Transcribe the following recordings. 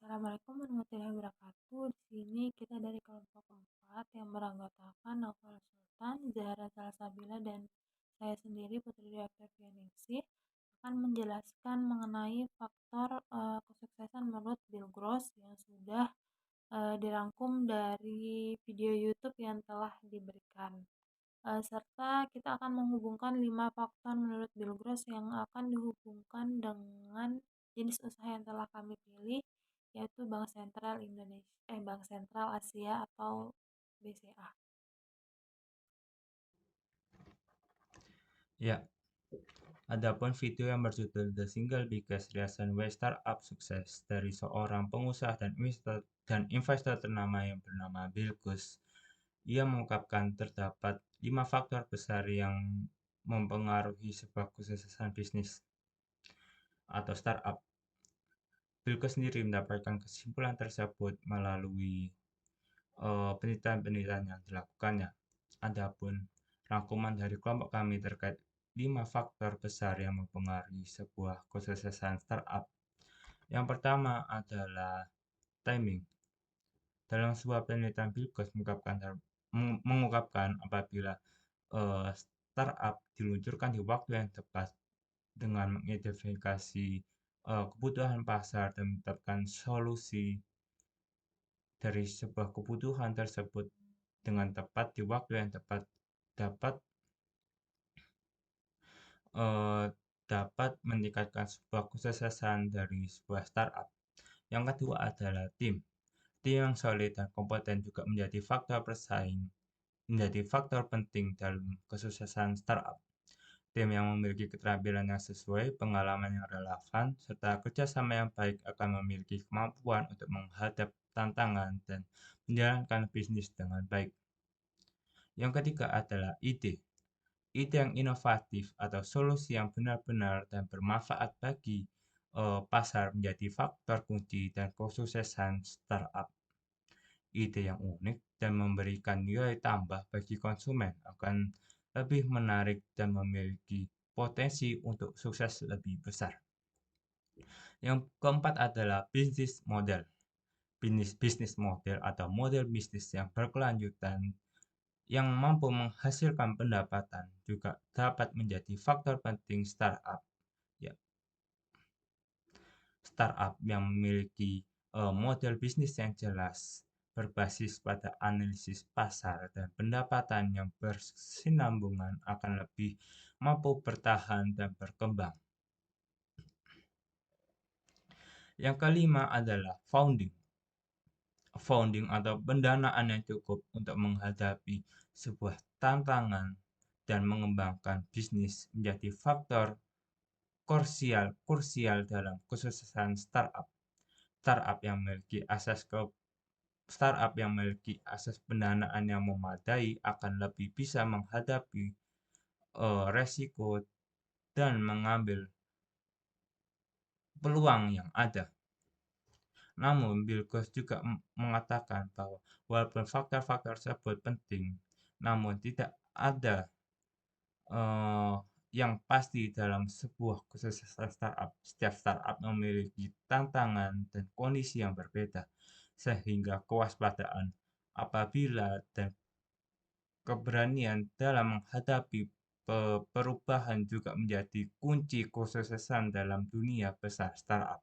Assalamualaikum warahmatullahi wabarakatuh. Di sini kita dari kelompok 4 yang beranggotakan Naufal Sultan, Zahra Salsabila, dan saya sendiri Putri Dwi Aprilianingsih akan menjelaskan mengenai faktor kesuksesan menurut Bill Gross yang sudah dirangkum dari video YouTube yang telah diberikan. Serta kita akan menghubungkan 5 faktor menurut Bill Gross yang akan dihubungkan dengan jenis usaha yang telah kami pilih, yaitu Bank Sentral Asia atau BCA. Ya, adapun video yang berjudul The Single Biggest Reason Why Startup Success dari seorang pengusaha dan investor ternama yang bernama Bill Gates. Ia mengungkapkan terdapat 5 faktor besar yang mempengaruhi sebuah kesuksesan bisnis atau startup. Bill Gates sendiri mendapatkan kesimpulan tersebut melalui penelitian-penelitian yang dilakukannya. Adapun rangkuman dari kelompok kami terkait 5 faktor besar yang mempengaruhi sebuah kesuksesan startup. Yang pertama adalah timing. Dalam sebuah penelitian, Bill Gates mengungkapkan apabila startup diluncurkan di waktu yang tepat dengan mengidentifikasi kebutuhan pasar dan menetapkan solusi dari sebuah kebutuhan tersebut dengan tepat di waktu yang tepat dapat eh, dapat meningkatkan sebuah kesuksesan dari sebuah startup. Yang kedua adalah tim. Tim yang solid dan kompeten juga menjadi faktor penting dalam kesuksesan startup. Tim yang memiliki keterampilan yang sesuai, pengalaman yang relevan, serta kerjasama yang baik akan memiliki kemampuan untuk menghadap tantangan dan menjalankan bisnis dengan baik. Yang ketiga adalah ide. Ide yang inovatif atau solusi yang benar-benar dan bermanfaat bagi pasar menjadi faktor kunci dan kesuksesan startup. Ide yang unik dan memberikan nilai tambah bagi konsumen akan lebih menarik dan memiliki potensi untuk sukses lebih besar. Yang keempat adalah bisnis model. Bisnis model atau model bisnis yang berkelanjutan yang mampu menghasilkan pendapatan juga dapat menjadi faktor penting startup. Ya, startup yang memiliki model bisnis yang jelas, berbasis pada analisis pasar dan pendapatan yang berkesinambungan akan lebih mampu bertahan dan berkembang. Yang kelima adalah founding atau pendanaan yang cukup untuk menghadapi sebuah tantangan dan mengembangkan bisnis menjadi faktor krusial dalam kesuksesan startup. Startup yang memiliki akses pendanaan yang memadai akan lebih bisa menghadapi resiko dan mengambil peluang yang ada. Namun, Bill Gates juga mengatakan bahwa walaupun faktor-faktor tersebut penting, namun tidak ada yang pasti dalam sebuah kesuksesan startup. Setiap startup memiliki tantangan dan kondisi yang berbeda, sehingga kewaspadaan apabila dan keberanian dalam menghadapi perubahan juga menjadi kunci kesuksesan dalam dunia besar startup.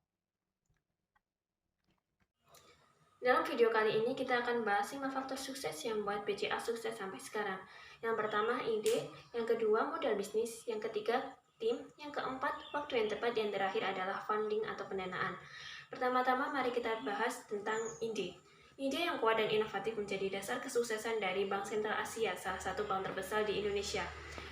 Dalam video kali ini kita akan bahas 5 faktor sukses yang membuat BCA sukses sampai sekarang. Yang pertama, ide. Yang kedua, modal bisnis. Yang ketiga, tim. Yang keempat, waktu yang tepat. Yang terakhir adalah funding atau pendanaan. Pertama-tama mari kita bahas tentang ide. Ide yang kuat dan inovatif menjadi dasar kesuksesan dari Bank Sentral Asia, salah satu bank terbesar di Indonesia.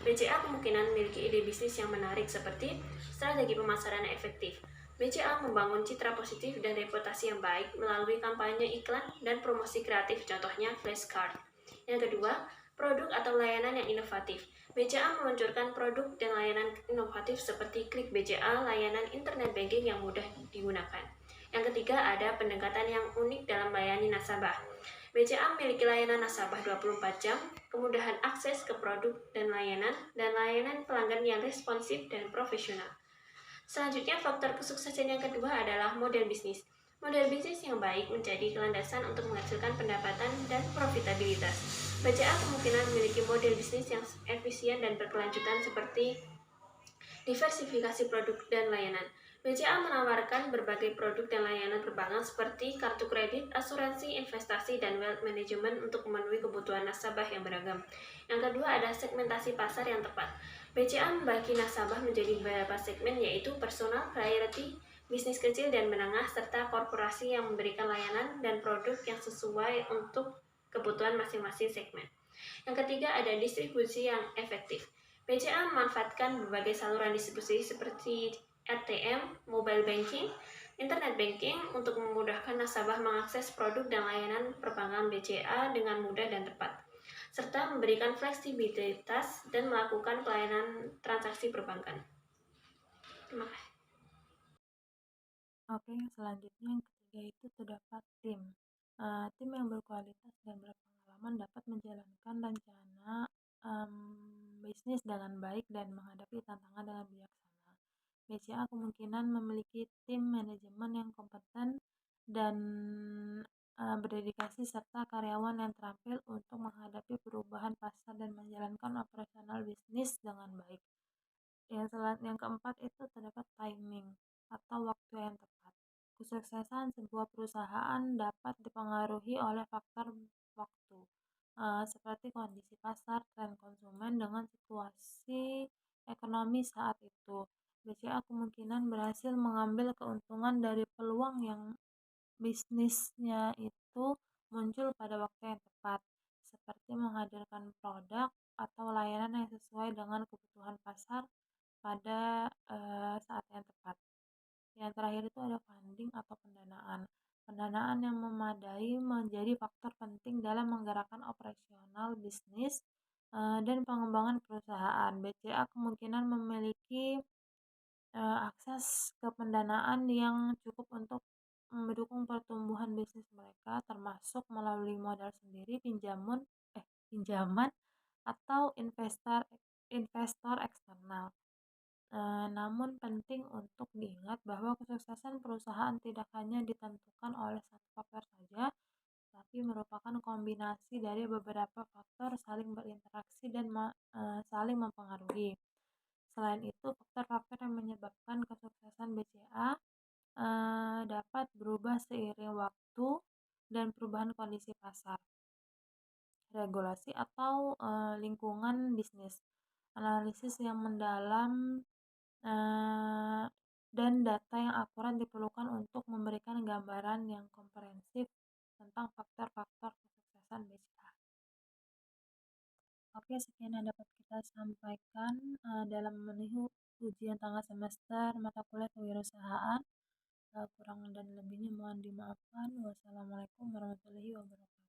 BCA kemungkinan memiliki ide bisnis yang menarik seperti strategi pemasaran yang efektif. BCA membangun citra positif dan reputasi yang baik melalui kampanye iklan dan promosi kreatif, contohnya flashcard. Yang kedua, produk atau layanan yang inovatif. BCA meluncurkan produk dan layanan inovatif seperti Klik BCA, layanan internet banking yang mudah digunakan. Yang ketiga, ada pendekatan yang unik dalam melayani nasabah. BCA memiliki layanan nasabah 24 jam, kemudahan akses ke produk dan layanan pelanggan yang responsif dan profesional. Selanjutnya, faktor kesuksesan yang kedua adalah model bisnis. Model bisnis yang baik menjadi landasan untuk menghasilkan pendapatan dan profitabilitas. BCA kemungkinan memiliki model bisnis yang efisien dan berkelanjutan seperti diversifikasi produk dan layanan. BCA menawarkan berbagai produk dan layanan perbankan seperti kartu kredit, asuransi, investasi, dan wealth management untuk memenuhi kebutuhan nasabah yang beragam. Yang kedua ada segmentasi pasar yang tepat. BCA membagi nasabah menjadi beberapa segmen yaitu personal, priority, bisnis kecil dan menengah, serta korporasi yang memberikan layanan dan produk yang sesuai untuk kebutuhan masing-masing segmen. Yang ketiga ada distribusi yang efektif. BCA memanfaatkan berbagai saluran distribusi seperti ATM, mobile banking, internet banking untuk memudahkan nasabah mengakses produk dan layanan perbankan BCA dengan mudah dan tepat, serta memberikan fleksibilitas dan melakukan pelayanan transaksi perbankan. Terima kasih. Oke, selanjutnya yang ketiga itu terdapat tim. Tim yang berkualitas dan berpengalaman dapat menjalankan rencana bisnis dengan baik dan menghadapi tantangan dengan bijaksana. BCA kemungkinan memiliki tim manajemen yang kompeten dan berdedikasi serta karyawan yang terampil untuk menghadapi perubahan pasar dan menjalankan operasional bisnis dengan baik. Yang keempat itu terdapat timing atau waktu yang tepat. Kesuksesan sebuah perusahaan dapat dipengaruhi oleh faktor waktu, seperti kondisi pasar, tren konsumen, dengan situasi ekonomi saat itu. BCA kemungkinan berhasil mengambil keuntungan dari peluang yang bisnisnya itu muncul pada waktu yang tepat, seperti menghadirkan produk atau layanan yang sesuai dengan kebutuhan pasar pada saat yang tepat. Yang terakhir itu ada funding atau pendanaan. Pendanaan yang memadai menjadi faktor penting dalam menggerakkan operasional bisnis dan pengembangan perusahaan. BCA kemungkinan memiliki akses ke pendanaan yang cukup untuk mendukung pertumbuhan bisnis mereka, termasuk melalui modal sendiri, pinjaman atau investor eksternal. Namun penting untuk diingat bahwa kesuksesan perusahaan tidak hanya ditentukan oleh satu faktor saja, tapi merupakan kombinasi dari beberapa faktor saling berinteraksi dan saling mempengaruhi. Selain itu, faktor-faktor yang menyebabkan kesuksesan BCA dapat berubah seiring waktu dan perubahan kondisi pasar, regulasi, atau lingkungan bisnis. Analisis yang mendalam dan data yang akurat diperlukan untuk memberikan gambaran yang komprehensif tentang faktor-faktor kesuksesan BCA. Oke, sekian yang dapat kita sampaikan dalam memenuhi ujian tengah semester mata kuliah kewirausahaan. Kurang dan lebihnya mohon dimaafkan. Wassalamualaikum warahmatullahi wabarakatuh.